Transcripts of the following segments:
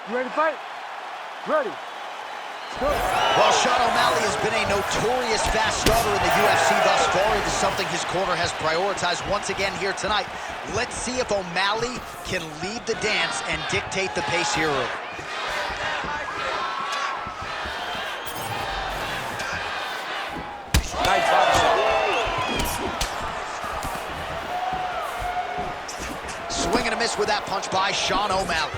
You ready to fight? Ready. Well, Sean O'Malley has been a notorious fast starter in the UFC thus far. It is something his corner has prioritized once again here tonight. Let's see if O'Malley can lead the dance and dictate the pace here early. Nice body shot. Swing and a miss with that punch by Sean O'Malley.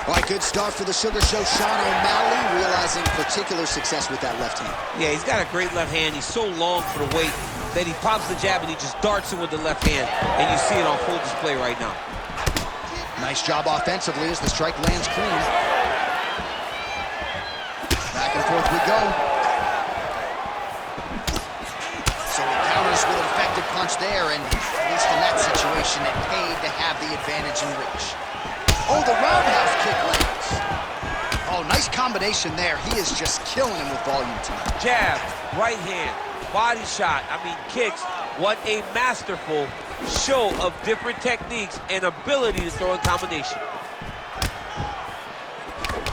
All right, good start for the Sugar Show. Sean O'Malley realizing particular success with that left hand. Yeah, he's got a great left hand. He's so long for the weight that he pops the jab and he just darts it with the left hand. And you see it on full display right now. Nice job offensively as the strike lands clean. Back and forth we go. So he counters with an effective punch there, and at least in that situation, it paid to have the advantage in reach. Oh, the roundhouse kick lands. Oh, nice combination there. He is just killing him with volume tonight. Jab, right hand, body shot, kicks. What a masterful show of different techniques and ability to throw in combination.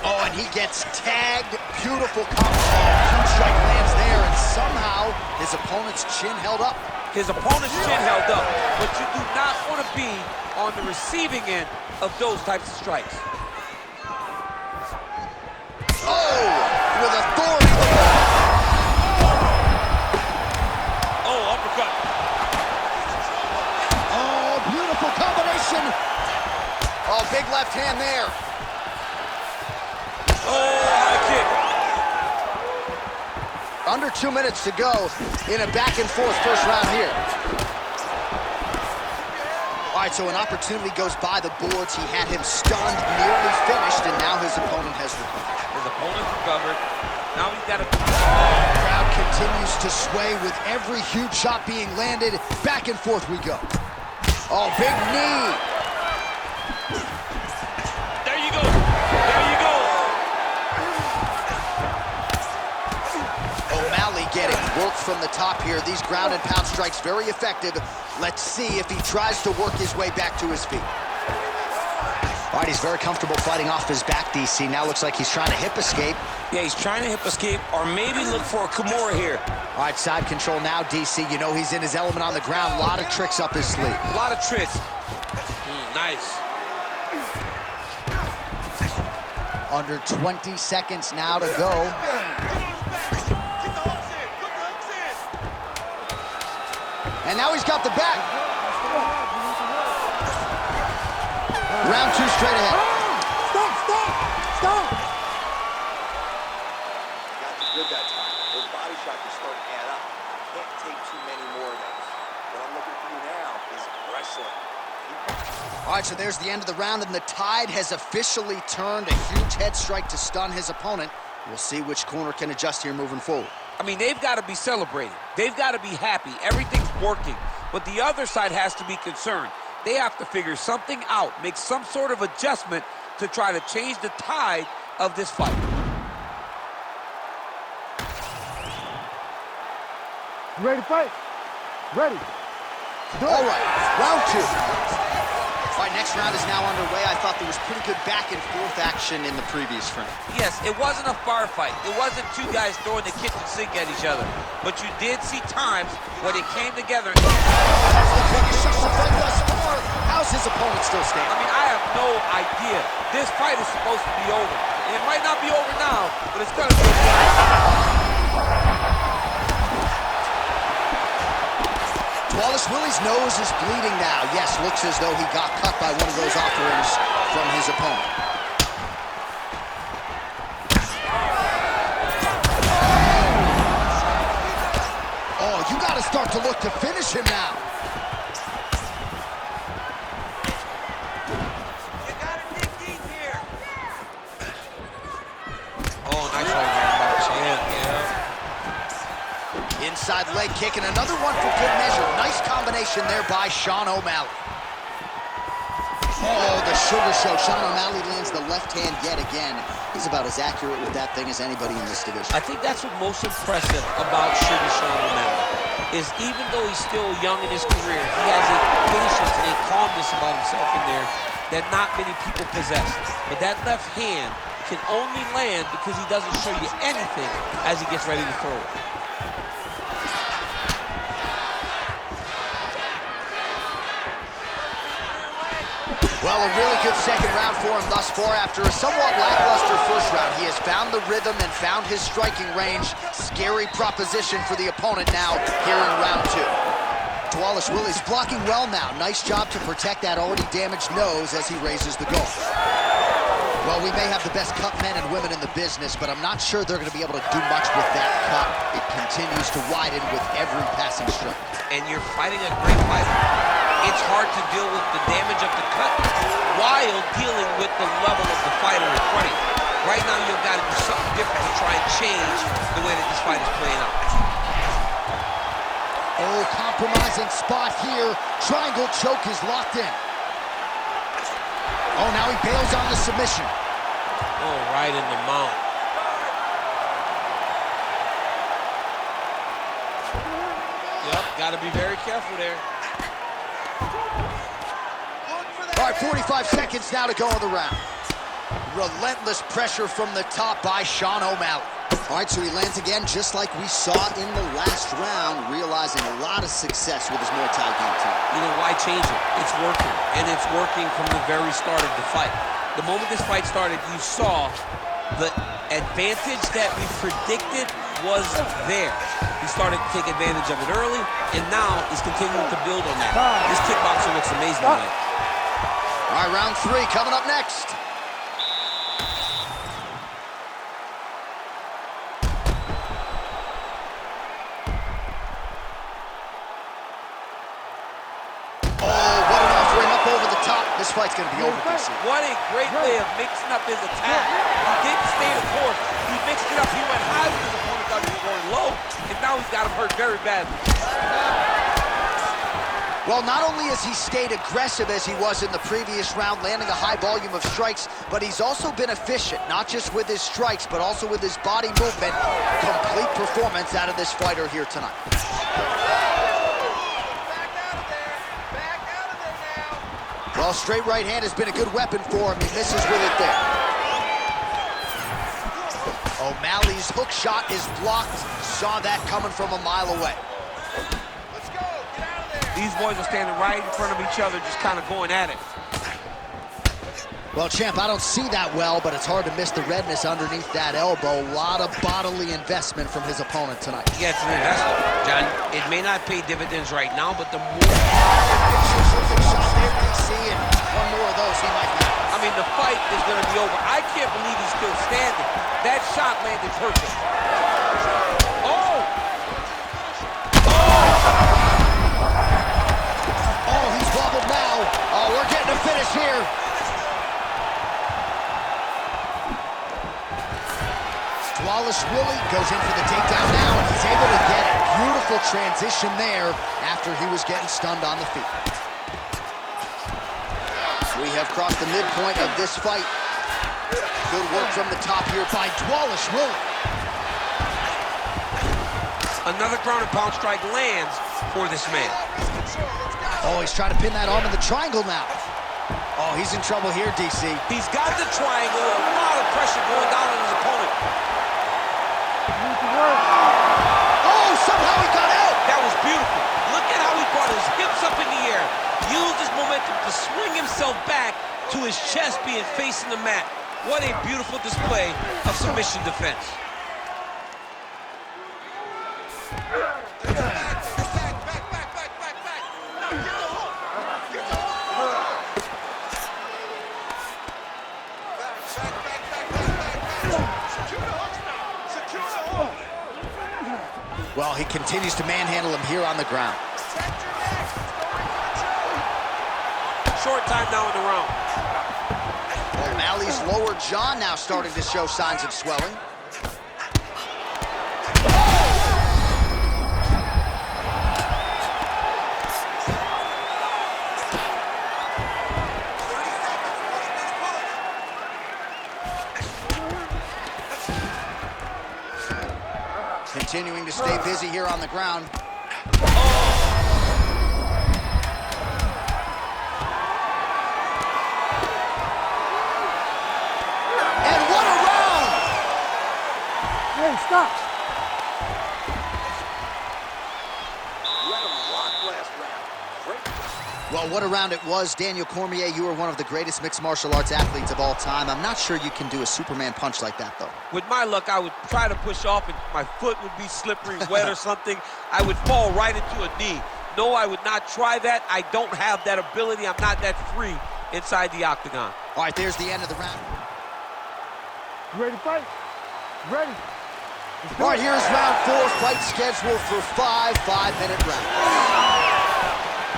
Oh, and he gets tagged. Beautiful combination. Huge strike lands there, and somehow his opponent's chin held up. His opponent's chin held up, but you do not want to be on the receiving end of those types of strikes. Oh, with authority. Oh, uppercut. Oh, beautiful combination. Oh, big left hand there. Oh, high kick. Under 2 minutes to go in a back-and-forth first round here. All right, so an opportunity goes by the boards. He had him stunned, nearly finished, and now his opponent has recovered. His opponent's recovered. Now he's got to... The crowd continues to sway with every huge shot being landed. Back and forth we go. Oh, big knee. There you go. There you go. O'Malley getting work from the top here. These ground and pound strikes very effective. Let's see if he tries to work his way back to his feet. All right, he's very comfortable fighting off his back, DC. Now looks like he's trying to hip escape. Yeah, he's trying to hip escape or maybe look for a Kimura here. All right, side control now, DC. You know he's in his element on the ground. A lot of tricks up his sleeve. A lot of tricks. Nice. Under 20 seconds now to go. And now he's got the back. Round two straight ahead. Stop! Got you good that time. Those body shots are starting to add up. Can't take too many more of those. What I'm looking for you now is wrestling. All right, so there's the end of the round, and the tide has officially turned. A huge head strike to stun his opponent. We'll see which corner can adjust here moving forward. They've got to be celebrating. They've got to be happy. Everything's working. But the other side has to be concerned. They have to figure something out, make some sort of adjustment to try to change the tide of this fight. You ready to fight? Ready. All right, round two. All right, next round is now underway. I thought there was pretty good back-and-forth action in the previous frame. Yes, it wasn't a bar fight. It wasn't two guys throwing the kitchen sink at each other. But you did see times where they came together. How's his opponent still standing? I have no idea. This fight is supposed to be over. And it might not be over now, but it's going to be over. Wallace Willie's nose is bleeding now. Yes, looks as though he got cut by one of those offerings from his opponent. Oh, you got to start to look to finish him now. You got to dig deep here. Oh, nice right hand by the champ. Inside leg kick and another one for good measure. Nice combination there by Sean O'Malley. Oh, the sugar show. Sean O'Malley lands the left hand yet again. He's about as accurate with that thing as anybody in this division. I think that's what's most impressive about Sugar Sean O'Malley, is even though he's still young in his career, he has a patience and a calmness about himself in there that not many people possess. But that left hand can only land because he doesn't show you anything as he gets ready to throw it. Well, a really good second round for him thus far. After a somewhat lackluster first round, he has found the rhythm and found his striking range. Scary proposition for the opponent now here in round two. Wallace Willie's blocking well now. Nice job to protect that already damaged nose as he raises the goal. Well, we may have the best cut men and women in the business, but I'm not sure they're going to be able to do much with that cut. It continues to widen with every passing strike. And you're fighting a great fighter. It's hard to deal with the damage of the cut while dealing with the level of the fighter in front of you. Right now, you've got to do something different to try and change the way that this fight is playing out. Oh, compromising spot here. Triangle choke is locked in. Oh, now he bails on the submission. Oh, right in the mount. Yep, got to be very careful there. All right, 45 seconds now to go in the round. Relentless pressure from the top by Sean O'Malley. All right, so he lands again just like we saw in the last round, realizing a lot of success with his Muay Thai game tonight. You know, why change it? It's working, and it's working from the very start of the fight. The moment this fight started, you saw the advantage that we predicted was there. He started to take advantage of it early, and now he's continuing to build on that. This kickboxer looks amazing tonight. All right, round three coming up next. This fight's going to be over, DC. What a great way of mixing up his attack. He didn't stay the course. He mixed it up. He went high when his opponent thought he was going low, and now he's got him hurt very badly. Well, not only has he stayed aggressive as he was in the previous round, landing a high volume of strikes, but he's also been efficient, not just with his strikes, but also with his body movement. Complete performance out of this fighter here tonight. Well, straight right hand has been a good weapon for him. He misses with it there. O'Malley's hook shot is blocked. Saw that coming from a mile away. Let's go. Get out of there. These boys are standing right in front of each other, just kind of going at it. Well, champ, I don't see that well, but it's hard to miss the redness underneath that elbow. A lot of bodily investment from his opponent tonight. Yeah, it's an investment, John. It may not pay dividends right now, but the more... Shot there, DC, and one more of those he might have. I mean, the fight is going to be over. I can't believe he's still standing. That shot landed perfect. Oh! Oh, he's wobbled now. Oh, we're getting a finish here. Wallace Willie goes in for the takedown now, and he's able to get it. Beautiful transition there after he was getting stunned on the feet. We have crossed the midpoint of this fight. Good work from the top here by Wallace Willie. Another ground and pound strike lands for this man. Oh, he's trying to pin that arm in the triangle now. Oh, he's in trouble here, DC. He's got the triangle, a lot of pressure going down on his opponent. Oh, somehow he got out. That was beautiful. Look at how he brought his hips up in the air, used his momentum to swing himself back to his chest being facing the mat. What a beautiful display of submission defense. Well, he continues to manhandle him here on the ground. Short time now in the round. O'Malley's lower jaw now starting to show signs of swelling. Continuing to stay busy here on the ground. And what a round! Hey, stop. Let him rock last round. Great. Well, what a round it was. Daniel Cormier, you are one of the greatest mixed martial arts athletes of all time. I'm not sure you can do a Superman punch like that, though. With my luck, I would try to push off and my foot would be slippery, wet or something. I would fall right into a knee. No, I would not try that. I don't have that ability. I'm not that free inside the octagon. All right, there's the end of the round. You ready to fight? Ready. All right, here's round 4. Fight scheduled for 5 5-minute rounds.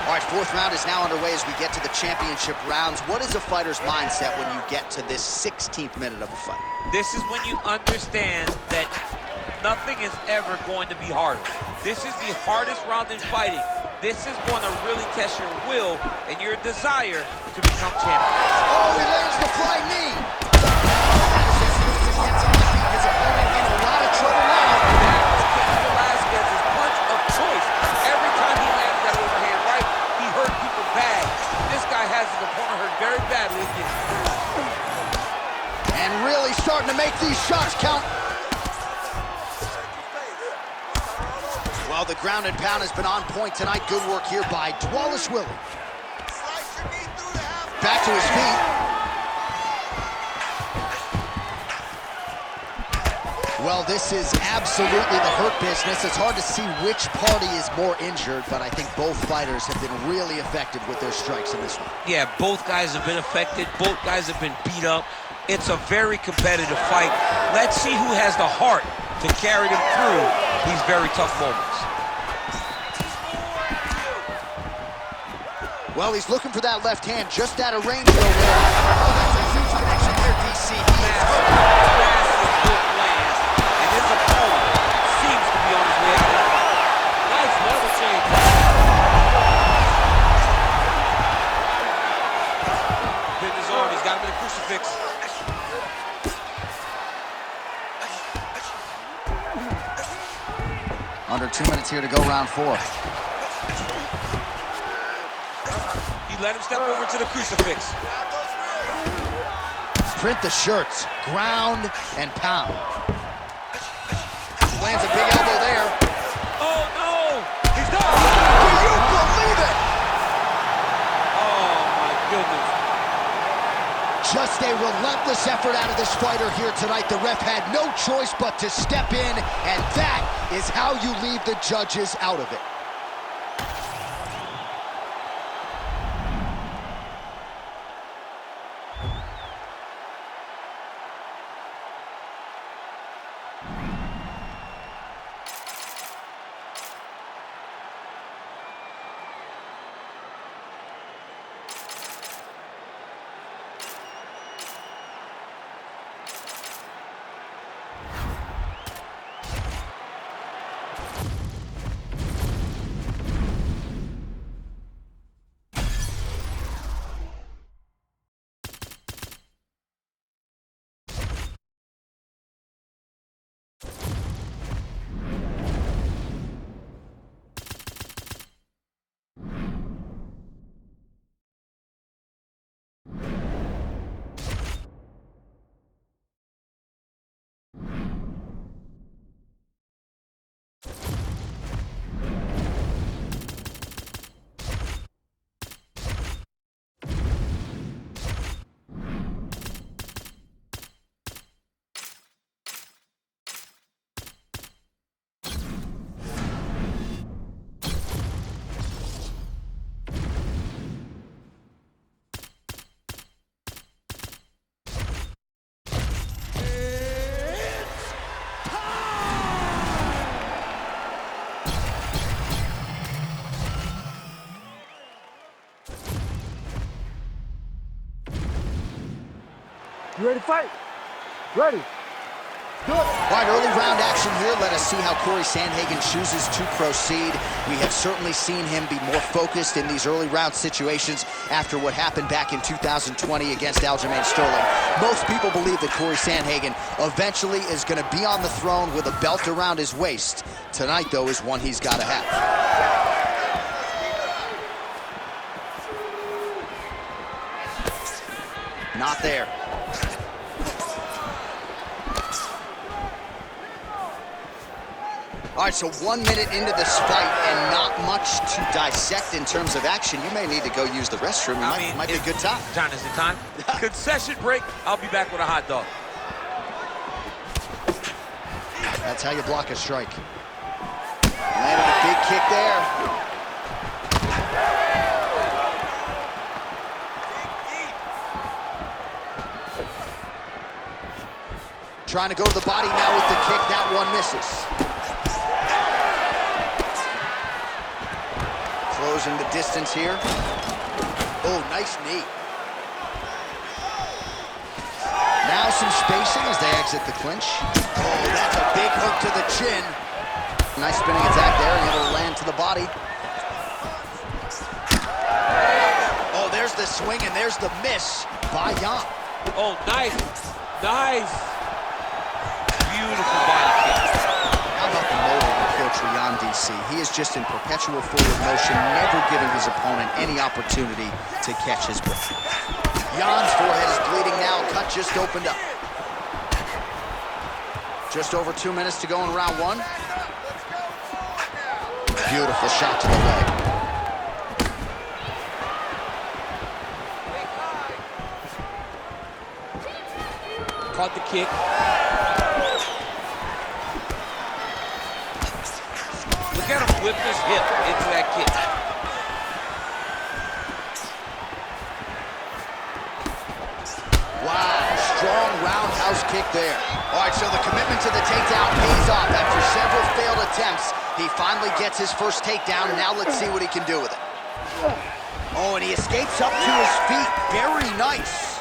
All right, 4th round is now underway as we get to the championship rounds. What is a fighter's mindset when you get to this 16th minute of a fight? This is when you understand that nothing is ever going to be harder. This is the hardest round in fighting. This is going to really test your will and your desire to become champion. Oh, he lands the flying knee. Gets his opponent in a lot of trouble now. That's Cain Velasquez's punch of choice. Every time he lands that overhand right, he hurt people bad. This guy has his opponent hurt very badly again. And really starting to make these shots count. Well, the ground and pound has been on point tonight. Good work here by Wallace Willie. Back to his feet. Well, this is absolutely the hurt business. It's hard to see which party is more injured, but I think both fighters have been really effective with their strikes in this one. Yeah, both guys have been affected. Both guys have been beat up. It's a very competitive fight. Let's see who has the heart to carry them through these very tough moments. Well, he's looking for that left hand, just out of range, though. Oh, that's a huge connection there, DC. Massive hook lands, and his opponent seems to be on his way out. Nice level change. Bend his arm, he's got him in a crucifix. Under 2 minutes here to go, round 4. Let him step over to the crucifix. Print the shirts, ground and pound. Lands a big elbow there. Oh no! He's done! Do you believe it? Oh my goodness. Just a relentless effort out of this fighter here tonight. The ref had no choice but to step in, and that is how you leave the judges out of it. You ready to fight? Ready. Do it. All right, early round action here. Let us see how Corey Sandhagen chooses to proceed. We have certainly seen him be more focused in these early round situations after what happened back in 2020 against Aljamain Sterling. Most people believe that Corey Sandhagen eventually is going to be on the throne with a belt around his waist. Tonight, though, is one he's got to have. Not there. All right, so 1 minute into this fight and not much to dissect in terms of action. You may need to go use the restroom. It might be a good time. John, is it time? Concession break. I'll be back with a hot dog. That's how you block a strike. Landed a big kick there. Trying to go to the body now with the kick. That one misses. Closing the distance here. Oh, nice knee. Now some spacing as they exit the clinch. Oh, that's a big hook to the chin. Nice spinning attack there, and it'll land to the body. Oh, there's the swing, and there's the miss by Jan. Oh, nice. Nice. Beautiful body kick. How about the motor approach for Jan DC? He is just in perpetual forward motion, never giving his opponent any opportunity to catch his breath. Jan's forehead is bleeding now. Cut just opened up. Just over 2 minutes to go in round one. Beautiful shot to the leg. Caught the kick. Look at him whip his hip into that kick. Wow, strong roundhouse kick there. All right, so the commitment to the takedown pays off. After several failed attempts, he finally gets his first takedown. Now let's see what he can do with it. Oh, and he escapes up to his feet. Very nice.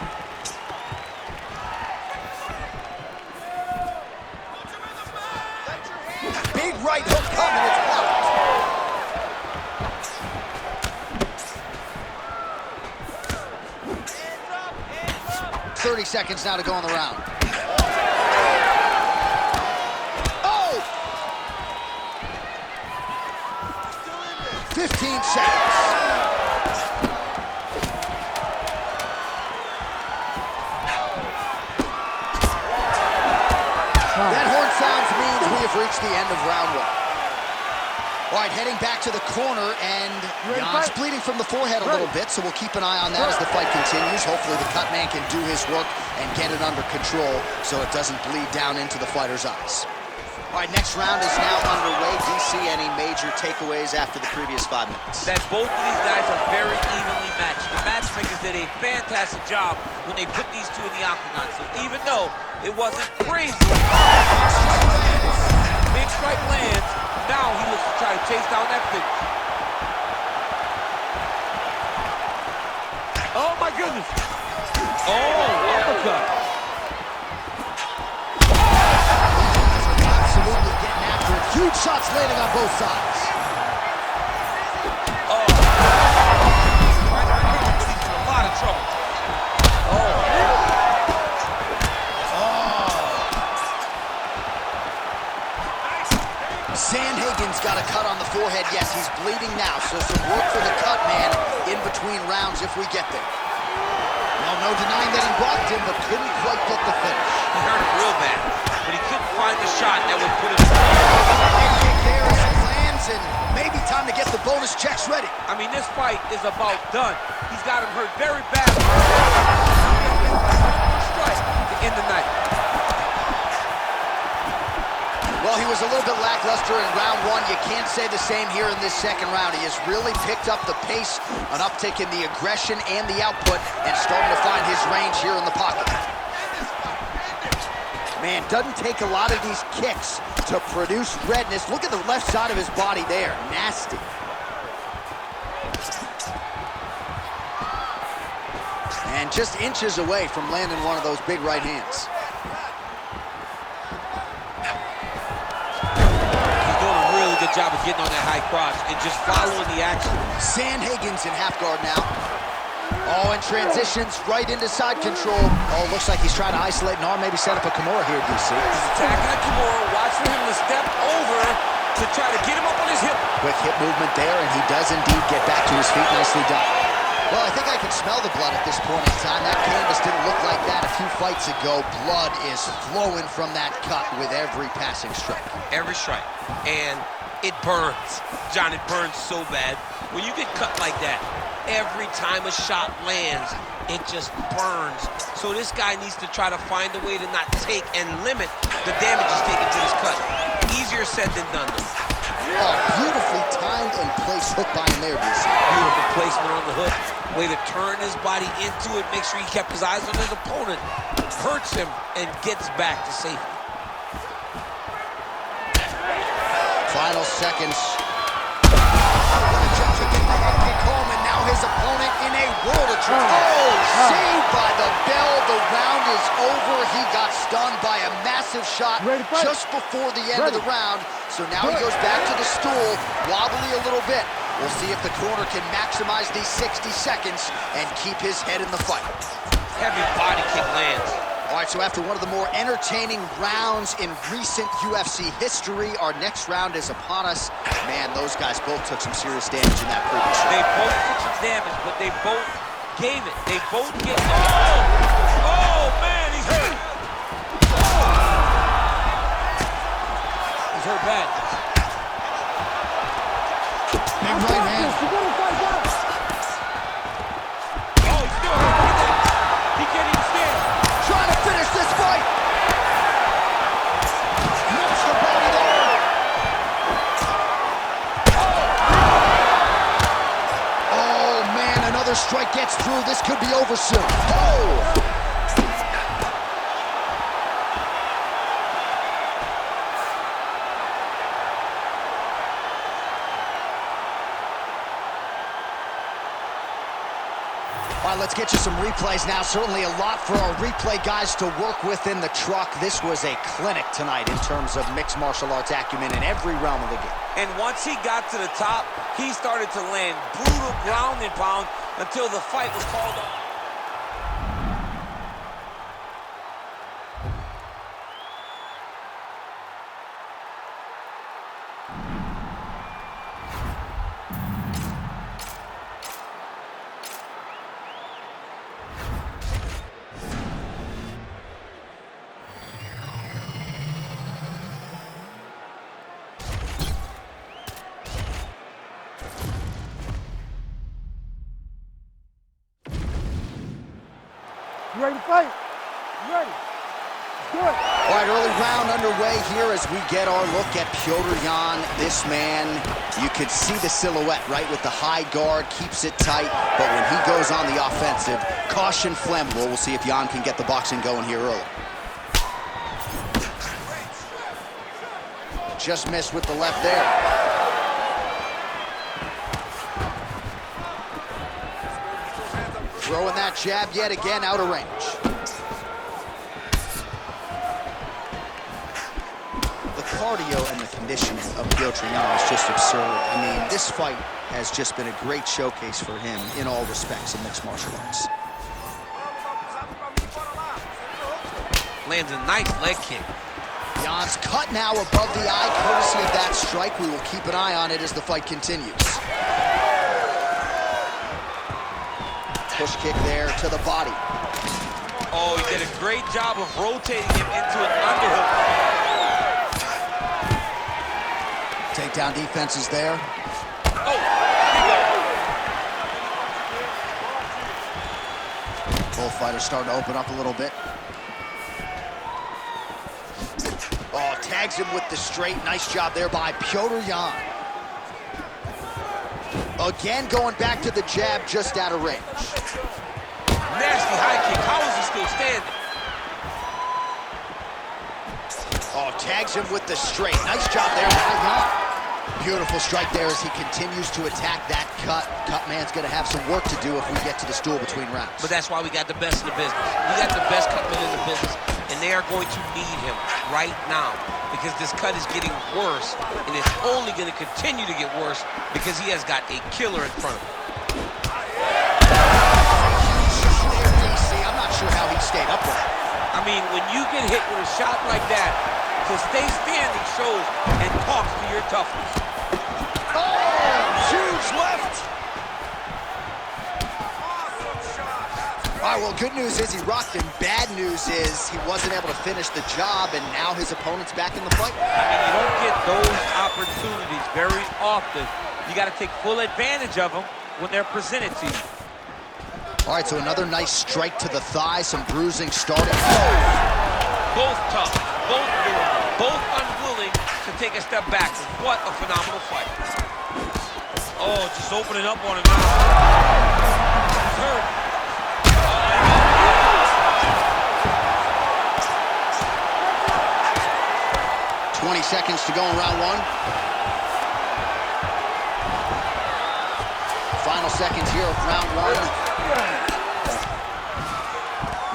Big right hook coming, it's blocked. 30 seconds now to go in the round. Oh! 15 seconds. That horn sounds means we have reached the end of round one. All right, heading back to the corner, and Jan's bleeding from the forehead a little bit, so we'll keep an eye on that as the fight continues. Hopefully the cut man can do his work and get it under control so it doesn't bleed down into the fighter's eyes. All right, next round is now underway. DC, any major takeaways after the previous 5 minutes? That both of these guys are very evenly matched. The matchmakers did a fantastic job when they put these two in the octagon. So even though it wasn't crazy, big strike lands. Now he looks to try to chase down that finish. Oh, my goodness. Oh, uppercut. Absolutely getting after it. Huge shots landing on both sides. Oh. Right, but he's in a lot of trouble. Oh. Sandhagen's got a cut on the forehead. Yes, he's bleeding now, so some work for the cut man in between rounds if we get there. No denying that he blocked him, but couldn't quite get the finish. He hurt him real bad, but he couldn't find the shot that would put him. Kick there as it lands, and maybe time to get the bonus checks ready. I mean, this fight is about done. He's got him hurt very bad. Strike to end the night. Well, he was a little bit lackluster in round one. You can't say the same here in this second round. He has really picked up the pace, an uptick in the aggression and the output, and starting to find his range here in the pocket. Man, doesn't take a lot of these kicks to produce redness. Look at the left side of his body there. Nasty. And just inches away from landing one of those big right hands. job of getting on that high cross and just following the action. Sandhagen's in half guard now. Oh, and transitions right into side control. Oh, looks like he's trying to isolate an arm, maybe set up a Kimura here, DC. He's attacking a Kimura. Watch for him to step over to try to get him up on his hip. Quick hip movement there, and he does indeed get back to his feet. Nicely done. Well, I think I can smell the blood at this point in time. That canvas didn't look like that a few fights ago. Blood is flowing from that cut with every passing strike. Every strike. And it burns. John, it burns so bad. When you get cut like that, every time a shot lands, it just burns. So this guy needs to try to find a way to not take and limit the damage he's taken to this cut. Easier said than done, though. Oh, beautifully timed and placed hook by him there, DC. Beautiful placement on the hook. Way to turn his body into it, make sure he kept his eyes on his opponent. Hurts him and gets back to safety. Final seconds. Home, and now his opponent in a world of trouble. Oh, saved by the bell. The round is over. He got stunned by a massive shot just before the end of the round. So now he goes back to the stool, wobbly a little bit. We'll see if the corner can maximize these 60 seconds and keep his head in the fight. Heavy body kick lands. All right, so after one of the more entertaining rounds in recent UFC history, our next round is upon us. Man, those guys both took some serious damage in that previous round. They both took some damage, but they both gave it. They both gave it. Oh, man, he's hurt. He's hurt bad. Big right hand. Oh, he's still hurt. Look at that. He can't even stand. Trying to finish this fight. Nips the body there. Oh, man, another strike gets through. This could be over soon. Oh! All right, let's get you some replays now. Certainly a lot for our replay guys to work with in the truck. This was a clinic tonight in terms of mixed martial arts acumen in every realm of the game. And once he got to the top, he started to land brutal ground and pound until the fight was called off. You ready to fight? You ready? Good. All right, early round underway here as we get our look at Petr Yan. This man, you could see the silhouette, right, with the high guard, keeps it tight, but when he goes on the offensive, caution flammable. We'll see if Yan can get the boxing going here early. Just missed with the left there. Throwing that jab yet again out of range. The cardio and the conditioning of Petr Yan is just absurd. I mean, this fight has just been a great showcase for him in all respects of mixed martial arts. Lands a nice leg kick. Yan's cut now above the eye, courtesy of that strike. We will keep an eye on it as the fight continues. Push kick there to the body. Oh, he did a great job of rotating him into an underhook. Takedown defense is there. Oh, here we go. Both fighters starting to open up a little bit. Oh, tags him with the straight. Nice job there by Petr Yan. Again, going back to the jab, just out of range. Nasty high kick. How is he still standing? Oh, tags him with the straight. Nice job there by Yan. Beautiful strike there as he continues to attack that cut. Cut man's going to have some work to do if we get to the stool between rounds. But that's why we got the best in the business. We got the best cutman in the business, and and they are going to need him right now because this cut is getting worse, and it's only going to continue to get worse because he has got a killer in front of him. I'm not sure how he stayed upright. I mean, when you get hit with a shot like that, to stay standing shows and talks to your toughness. Oh, huge left. All right, well, good news is he rocked him. Bad news is he wasn't able to finish the job, and now his opponent's back in the fight. I mean, you don't get those opportunities very often. You got to take full advantage of them when they're presented to you. All right, so another nice strike to the thigh, some bruising starting. Both tough, both durable, both unwilling to take a step back. What a phenomenal fight. Oh, just opening up on him now. He's hurt. 20 seconds to go in round one. Final seconds here of round one.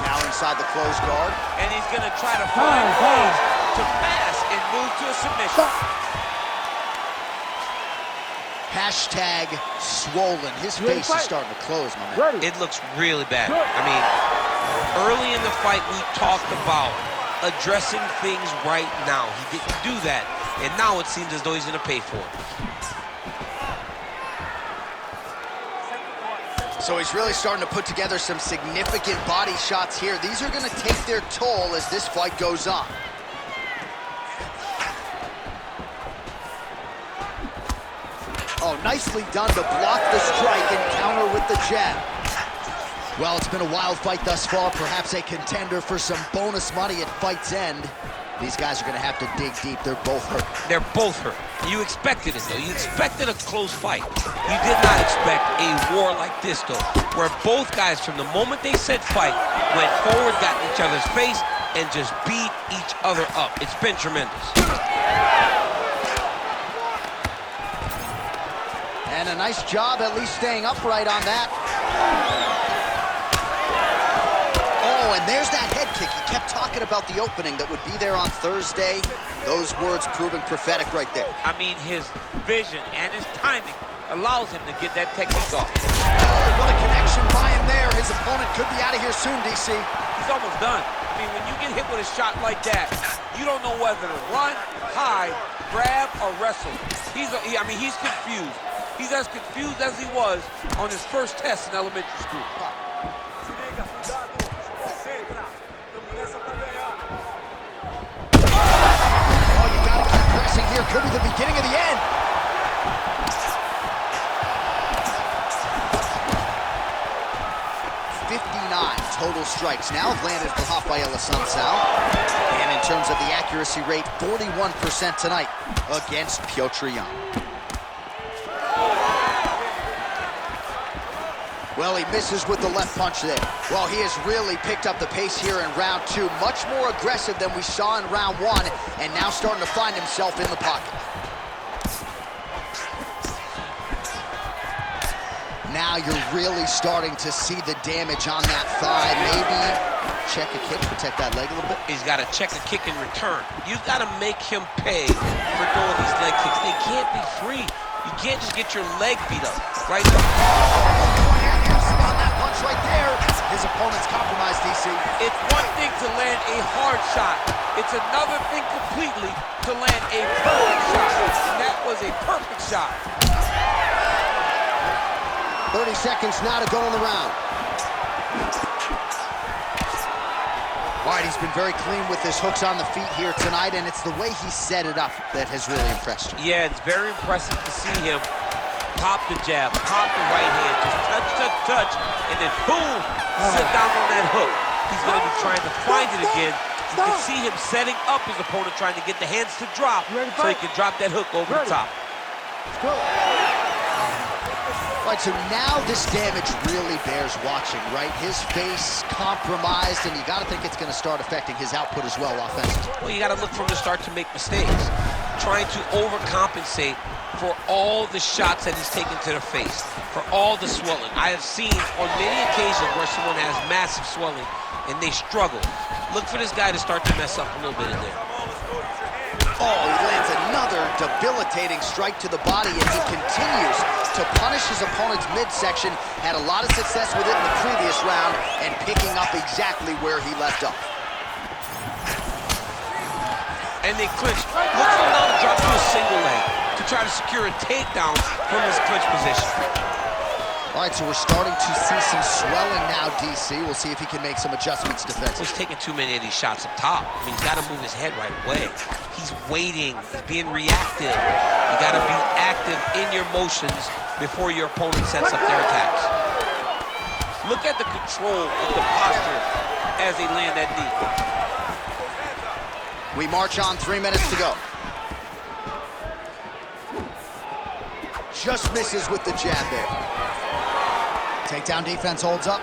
Now inside the closed guard. And he's going to try to find ways to pass and move to a submission. Hashtag swollen. His face is starting to close, my man. It looks really bad. I mean, early in the fight, we talked about addressing things right now. He didn't do that, and now it seems as though he's going to pay for it. So he's really starting to put together some significant body shots here. These are going to take their toll as this fight goes on. Oh, nicely done to block the strike and counter with the jab. Well, it's been a wild fight thus far, perhaps a contender for some bonus money at fight's end. These guys are going to have to dig deep. They're both hurt. They're both hurt. You expected it, though. You expected a close fight. You did not expect a war like this, though, where both guys, from the moment they said fight, went forward, got in each other's face, and just beat each other up. It's been tremendous. And a nice job at least staying upright on that. Oh, and there's that head kick. He kept talking about the opening that would be there on Thursday. Those words proving prophetic right there. I mean, his vision and his timing allows him to get that technique off. Oh, what a connection by him there. His opponent could be out of here soon, DC. He's almost done. I mean, when you get hit with a shot like that, you don't know whether to run, hide, grab, or wrestle. He's confused. He's as confused as he was on his first test in elementary school. Oh, you gotta keep pressing here. Could be the beginning of the end. Total strikes now have landed for Rafael Assunção. And in terms of the accuracy rate, 41% tonight against Piotr Jan. Well, he misses with the left punch there. Well, he has really picked up the pace here in round two. Much more aggressive than we saw in round one, and now starting to find himself in the pocket. Now you're really starting to see the damage on that thigh. Maybe check a kick, protect that leg a little bit. He's got to check a kick in return. You've got to make him pay for throwing these leg kicks. They can't be free. You can't just get your leg beat up, right? On that punch right there, his opponent's compromised, DC. It's one thing to land a hard shot. It's another thing completely to land a perfect shot. And that was a perfect shot. 30 seconds now to go in the round. All right, he's been very clean with his hooks on the feet here tonight, and it's the way he set it up that has really impressed you. Yeah, it's very impressive to see him pop the jab, pop the right hand, just touch, touch, touch, and then boom, sit down on that hook. He's going to be trying to find it again. You can see him setting up his opponent, trying to get the hands to drop so he can drop that hook over the top. All right, so now this damage really bears watching, right? His face compromised, and you got to think it's going to start affecting his output as well offensively. Well, you got to look for him to start to make mistakes, trying to overcompensate for all the shots that he's taken to the face, for all the swelling. I have seen on many occasions where someone has massive swelling and they struggle. Look for this guy to start to mess up a little bit in there. Oh, he lands another debilitating strike to the body, and he continues to punish his opponent's midsection. Had a lot of success with it in the previous round and picking up exactly where he left off. And they clinch. Look for him now to drop to a single leg to try to secure a takedown from his clinch position. All right, so we're starting to see some swelling now, DC. We'll see if he can make some adjustments defensively. He's taking too many of these shots up top. I mean, he's got to move his head right away. He's waiting. He's being reactive. You got to be active in your motions before your opponent sets up their attacks. Look at the control of the posture as they land that knee. We march on, 3 minutes to go. Just misses with the jab there. Takedown defense holds up.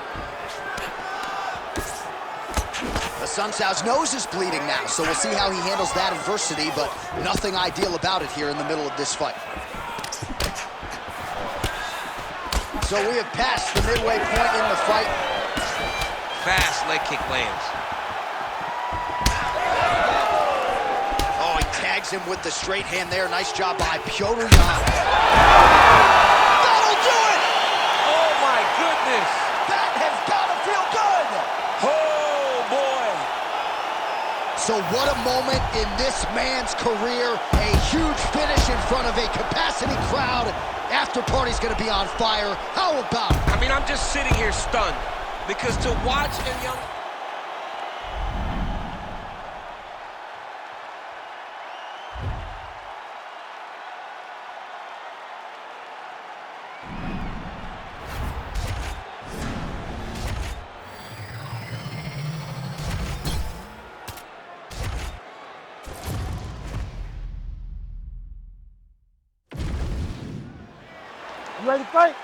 Assunção's nose is bleeding now, so we'll see how he handles that adversity, but nothing ideal about it here in the middle of this fight. So we have passed the midway point in the fight. Fast leg kick lands. Oh, he tags him with the straight hand there. Nice job by Petr Yan. That'll do it! Oh, my goodness! That has got to feel good! Oh, boy! So what a moment in this man's career. A huge finish in front of a capacity crowd. After party's going to be on fire. How about it? I mean, I'm just sitting here stunned because to watch a young... You ready to fight?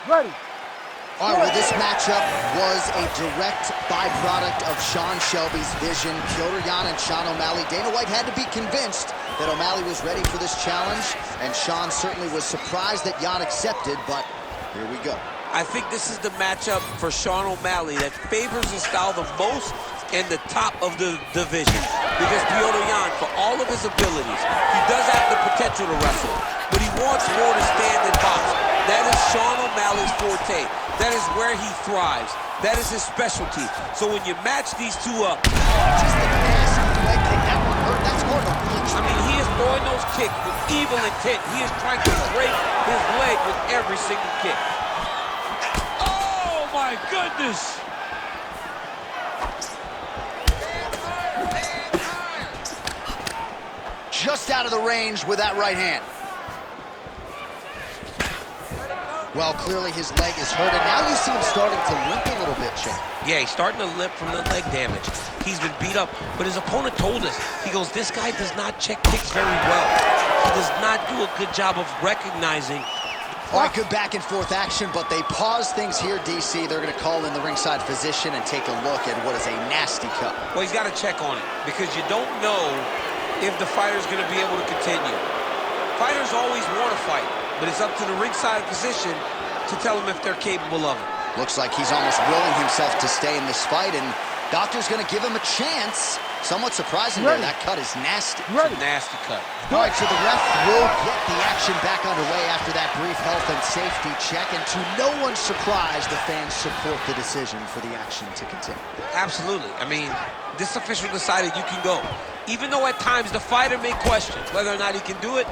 Ready. All right, well, this matchup was a direct byproduct of Sean Shelby's vision. Petr Yan and Sean O'Malley. Dana White had to be convinced that O'Malley was ready for this challenge, and Sean certainly was surprised that Yan accepted, but here we go. I think this is the matchup for Sean O'Malley that favors his style the most in the top of the division. Because Petr Yan, for all of his abilities, he does have the potential to wrestle, but he wants more to stand and box. That is Sean O'Malley's forte. That is where he thrives. That is his specialty. So when you match these two up, Just the nasty leg kick. That one hurt. That's more than I mean, he is throwing those kicks with evil intent. He is trying to break his leg with every single kick. Oh, my goodness! just out of the range with that right hand. Well, clearly his leg is hurt, and now you see him starting to limp a little bit, Shane. Yeah, he's starting to limp from the leg damage. He's been beat up, but his opponent told us, he goes, this guy does not check kicks very well. He does not do a good job of recognizing. All right, good back and forth action, but they pause things here, DC. They're going to call in the ringside physician and take a look at what is a nasty cut. Well, he's got to check on it because you don't know if the fighter's going to be able to continue. Fighters always want to fight, but it's up to the ringside physician to tell them if they're capable of it. Looks like he's almost willing himself to stay in this fight, and doctor's going to give him a chance. Somewhat surprising there. That cut is nasty. It's a nasty cut. All right, so the ref will get the action back underway after that brief health and safety check, and to no one's surprise, the fans support the decision for the action to continue. Absolutely. I mean, this official decided you can go. Even though at times the fighter may question whether or not he can do it,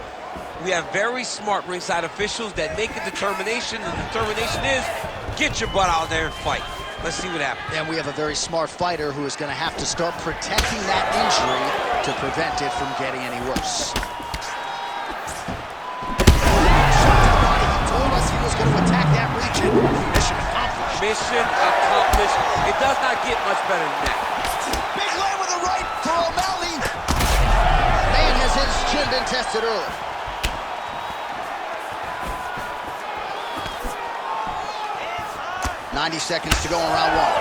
we have very smart ringside officials that make a determination. The determination is, get your butt out there and fight. Let's see what happens. And we have a very smart fighter who is going to have to start protecting that injury to prevent it from getting any worse. He told us he was going to attack that region. Mission accomplished. Mission accomplished. It does not get much better than that. Big leg with a right for O'Malley. Man, has his chin been tested early. .90 seconds to go in round one.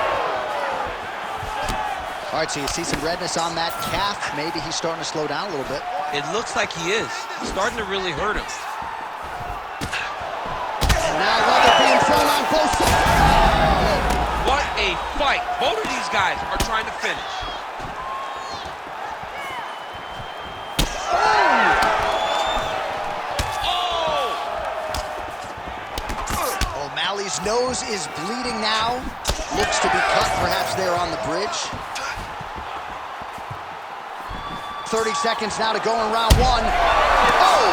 All right, so you see some redness on that calf. Maybe he's starting to slow down a little bit. It looks like he is. It's starting to really hurt him. And now leather being thrown on both sides. What a fight. fight. Both of these guys are trying to finish. O'Malley's nose is bleeding now. Looks to be cut, perhaps there on the bridge. 30 seconds now to go in round one. Oh!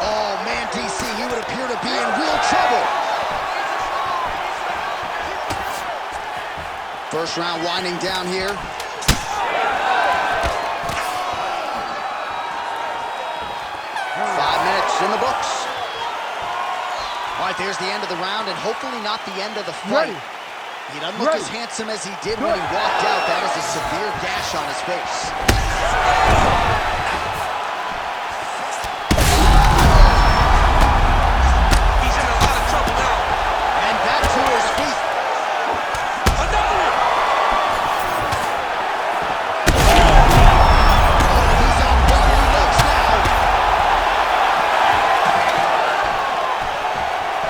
Oh, man, DC, he would appear to be in real trouble. First round winding down here. 5 minutes in the books. All right, there's the end of the round, and hopefully not the end of the fight. Ready. He doesn't look as handsome as he did when he walked out. That is a severe gash on his face. He's in a lot of trouble now. And back to his feet. Another one. He's on wobbly legs now.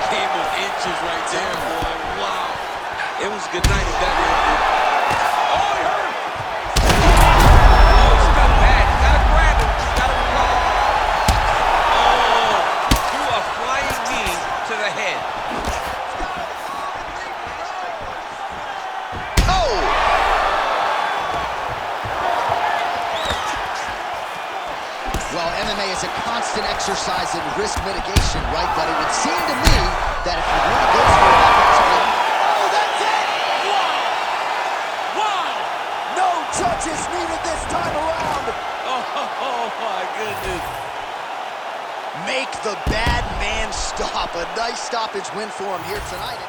Game of inches right there, boy. Wow. It was a good night if that ended. Oh, he hurt him. Oh, it's got bad. You gotta grab him. You gotta grab him. Oh, threw a flying knee to the head. Oh! Well, MMA is a constant exercise in risk mitigation, right? But it would seem to me that if you really go for it offensively... Oh, that's it! Wow. No judges needed this time around. Oh, my goodness. Make the bad man stop. A nice stoppage win for him here tonight.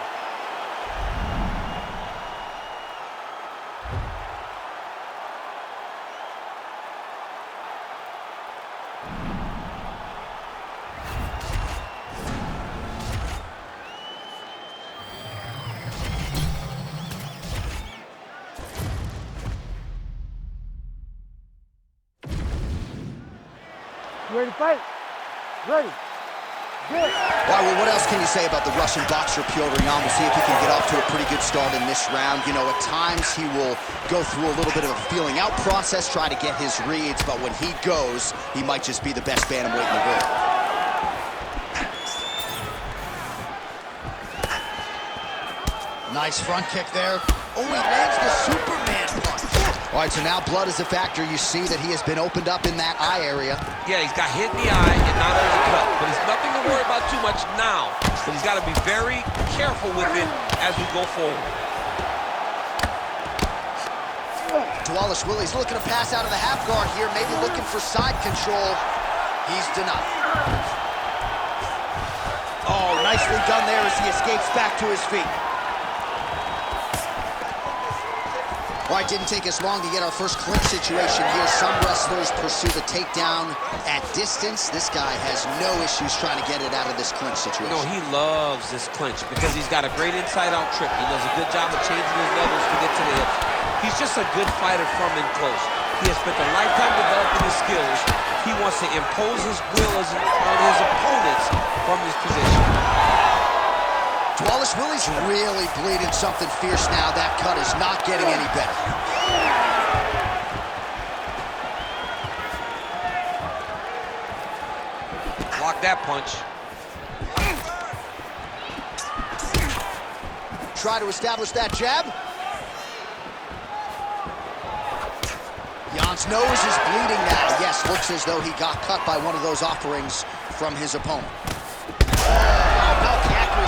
You ready to fight? Ready. Good. All right, well, what else can you say about the Russian boxer Petr Yan? We'll see if he can get off to a pretty good start in this round. You know, at times he will go through a little bit of a feeling out process, try to get his reads, but when he goes, he might just be the best bantamweight in the world. Nice front kick there. Oh, he lands the Superman punch. All right, so now blood is a factor. You see that he has been opened up in that eye area. Yeah, he's got hit in the eye and not only cut, but it's nothing to worry about too much now. But he's got to be very careful with it as we go forward. Wallace Willie's looking to pass out of the half guard here, maybe looking for side control. He's denied. Oh, nicely done there as he escapes back to his feet. All right, didn't take us long to get our first clinch situation here. Some wrestlers pursue the takedown at distance. This guy has no issues trying to get it out of this clinch situation. No, he loves this clinch because he's got a great inside-out trip. He does a good job of changing his levels to get to the hips. He's just a good fighter from in close. He has spent a lifetime developing his skills. He wants to impose his will on his opponents from his position. Wallace Willie's really bleeding something fierce now. That cut is not getting any better. Block that punch. Try to establish that jab. Jan's nose is bleeding now. Yes, looks as though he got cut by one of those offerings from his opponent.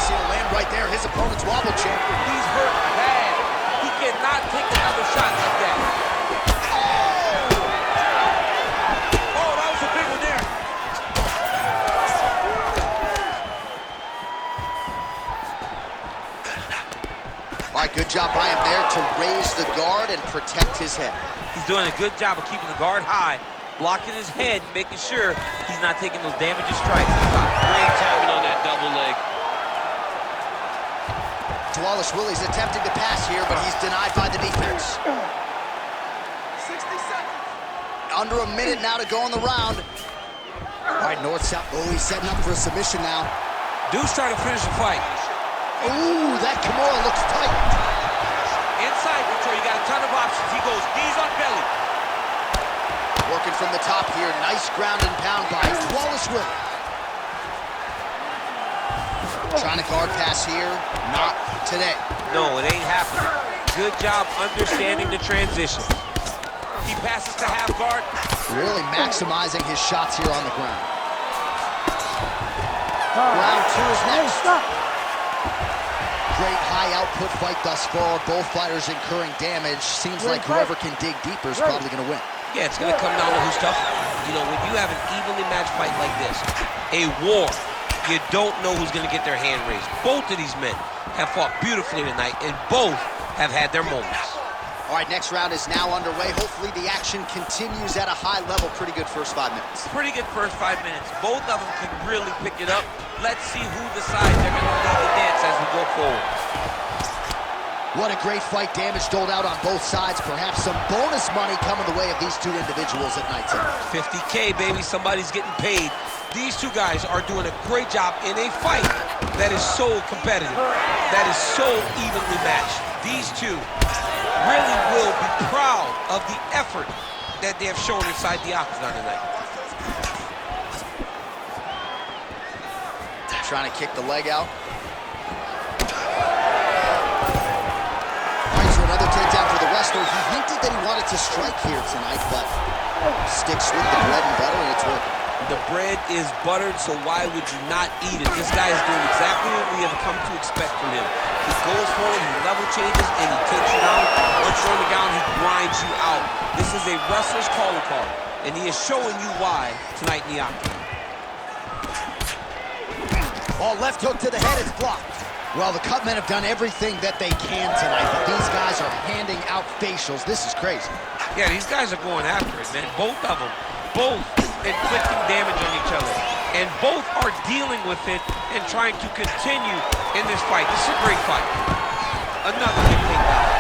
To land right there, his opponent's wobble champ. He's hurt bad. He cannot take another shot like that. Oh, that was a big one there. All right, good job by him there to raise the guard and protect his head. He's doing a good job of keeping the guard high, blocking his head, making sure he's not taking those damaging strikes. Great timing on that double leg. Wallace Willie's attempting to pass here, but he's denied by the defense. 60 seconds. Under a minute now to go in the round. All right, north-south. Oh, he's setting up for a submission now. Dude's trying to finish the fight. Ooh, that Kimura looks tight. combinations. He goes knees on belly. Working from the top here. Nice ground and pound by Wallace Willie. Trying to guard pass here. Not today. No, it ain't happening. Good job understanding the transition. He passes to half guard. Really maximizing his shots here on the ground. Round 2 is next. Great high output fight thus far. Both fighters incurring damage. Seems like whoever can dig deeper is probably going to win. Yeah, it's going to come down to who's tougher. You know, when you have an evenly matched fight like this, a war, you don't know who's going to get their hand raised. Both of these men have fought beautifully tonight, and both have had their moments. All right, next round is now underway. Hopefully the action continues at a high level. Pretty good first 5 minutes. Pretty good first 5 minutes. Both of them can really pick it up. Let's see who decides they're going to lead the dance as we go forward. What a great fight. Damage doled out on both sides. Perhaps some bonus money coming the way of these two individuals at night time. $50K, baby. Somebody's getting paid. These two guys are doing a great job in a fight that is so competitive, that is so evenly matched. These two really will be proud of the effort that they have shown inside the octagon tonight. Trying to kick the leg out. All right, so another takedown for the wrestler. He hinted that he wanted to strike here tonight, but sticks with the bread and butter, and it's working. The bread is buttered, so why would you not eat it? This guy is doing exactly what we have come to expect from him. He goes forward, he level changes, and he takes you down. Once you're on the ground, he grinds you out. This is a wrestler's calling card, and he is showing you why tonight in the octagon. Oh, left hook to the head, it's blocked. Well, the Cutmen have done everything that they can tonight, but these guys are handing out facials. This is crazy. Yeah, these guys are going after it, man. Both of them. Both inflicting damage on each other. And both are dealing with it and trying to continue in this fight. This is a great fight. Another big takedown.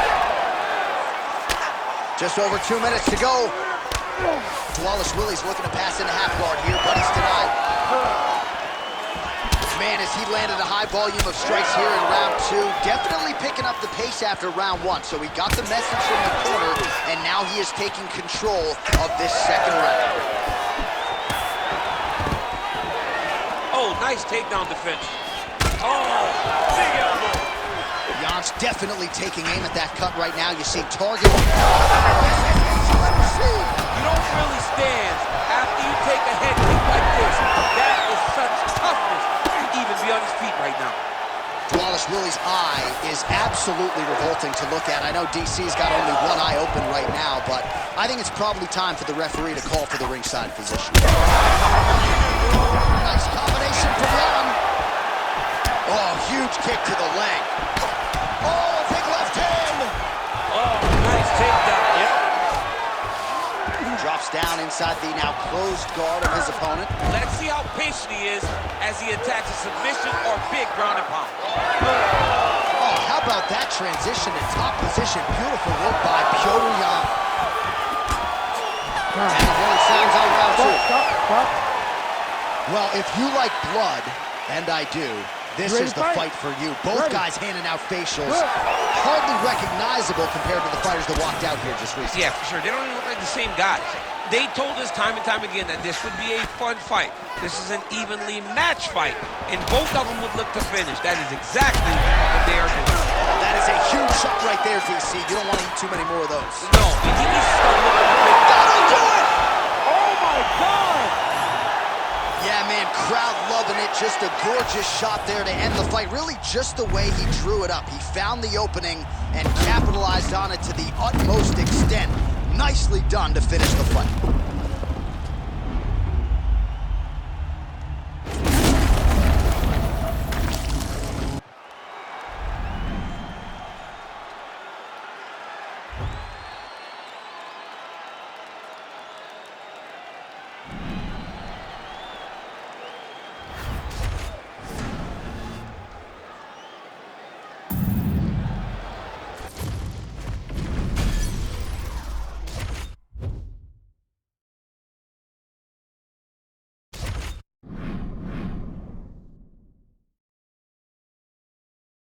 Just over 2 minutes to go. Wallace Willie's looking to pass into half guard here, but he's denied. Man, as he landed a high volume of strikes here in round 2, definitely picking up the pace after round 1. So he got the message from the corner, and now he is taking control of this second round. Oh, nice takedown defense. Oh, big elbow. Jan's definitely taking aim at that cut right now. You see target. You don't really stand after you take a head kick like this. That is such toughness. Even be on his feet right now. Wallace Willie's eye is absolutely revolting to look at. I know DC's got only one eye open right now, but I think it's probably time for the referee to call for the ringside physician. Nice combination from Jan. Oh, huge kick to the leg. Oh, big left hand. Oh, nice takedown, yep. Drops down inside the now closed guard of his opponent. Let's see how patient he is as he attacks a submission or big ground and pound. Oh, how about that transition to top position? Beautiful work by Pyotr Jan. And the horn sounds on round 2. Well, if you like blood, and I do, this is the fight for you. Both guys handing out facials. Hardly recognizable compared to the fighters that walked out here just recently. Yeah, for sure. They don't even look like the same guys. They told us time and time again that this would be a fun fight. This is an evenly matched fight, and both of them would look to finish. That is exactly what they are doing. That is a huge shot right there, DC. You don't want to eat too many more of those. No, and he needs to start looking to make That'll do it! Oh my God! Yeah, man, crowd loving it. Just a gorgeous shot there to end the fight. Really just the way he drew it up. He found the opening and capitalized on it to the utmost extent. Nicely done to finish the fight.